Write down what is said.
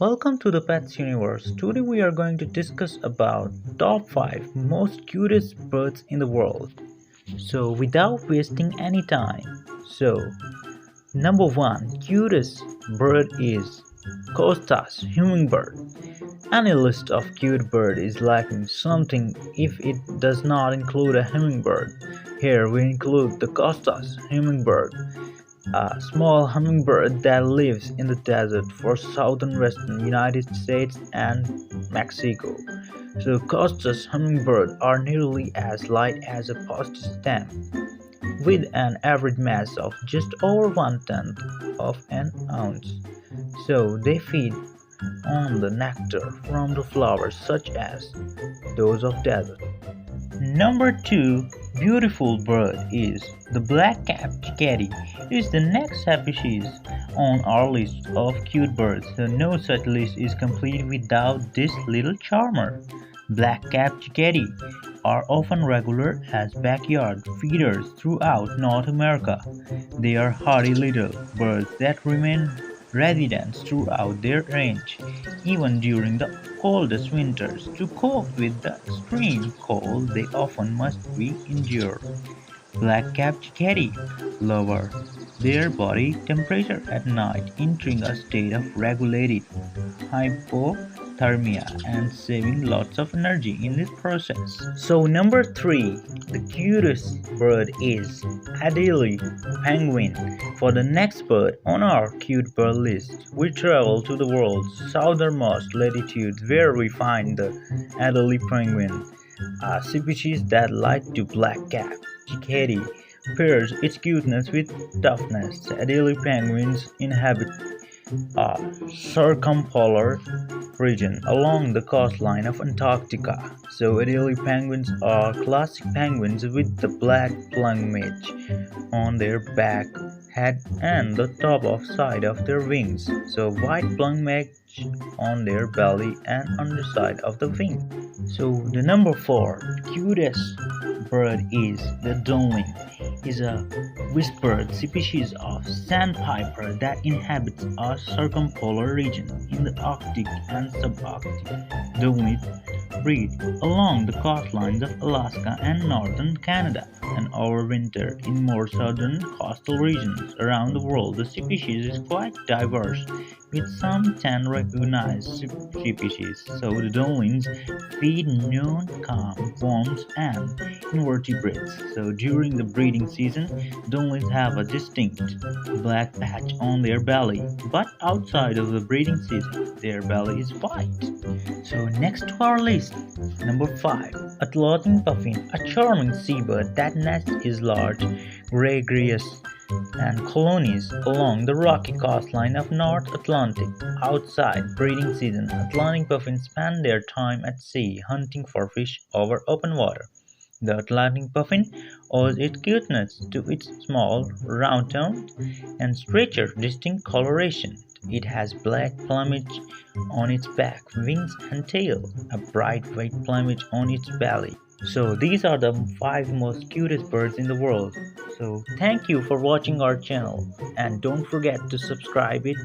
Welcome to the Pets Universe. Today we are going to discuss about top 5 most cutest birds in the world. So without wasting any time. Number 1 cutest bird is Costas Hummingbird. Any list of cute bird is lacking something if it does not include a hummingbird. Here we include the Costas Hummingbird, a small hummingbird that lives in the desert for southern western United States and Mexico. So Costas hummingbirds are nearly as light as a postage stamp, with an average mass of just over one-tenth of an ounce. So they feed on the nectar from the flowers such as those of desert. Number 2 beautiful bird is the Blackcapped Catty. It is the next species on our list of cute birds, so no such list is complete without this little charmer. Blackcapped Catty are often regular as backyard feeders throughout North America. They are hardy little birds that remain residents throughout their range, even during the coldest winters. To cope with the extreme cold they often must be endured. Black-capped catty lower their body temperature at night, entering a state of regulated hypothermia and saving lots of energy in this process. So number 3, the cutest bird is Adelie penguin. For the next bird on our cute bird list, we travel to the world's southernmost latitudes where we find the Adelie penguin, a species that, like the black-capped catty, pairs its cuteness with toughness. Adelie penguins inhabit a circumpolar region along the coastline of Antarctica. So Adelie penguins are classic penguins with the black plumage on their back, head and the top of side of their wings. So white plumage on their belly and underside of the wing. So the number 4 cutest bird is the Dunlin. Is a whispered species of sandpiper that inhabits a circumpolar region in the Arctic and subarctic. Dunlins breed along the coastlines of Alaska and northern Canada and overwinter in more southern coastal regions around the world. The species is quite diverse, with some 10 recognized species. So the Dunlins feed non-calm worms and invertebrates. So during the breeding season, Dunlins have a distinct black patch on their belly, but outside of the breeding season, their belly is white. So next to our list, number 5, Atlantic Puffin, a charming seabird that nests is large, gregarious and colonies along the rocky coastline of North Atlantic. Outside breeding season, Atlantic puffins spend their time at sea hunting for fish over open water. The Atlantic puffin owes its cuteness to its small, round-toned, and stranger distinct coloration. It has black plumage on its back, wings, and tail, a bright white plumage on its belly. So these are the 5 most cutest birds in the world. So thank you for watching our channel and don't forget to subscribe it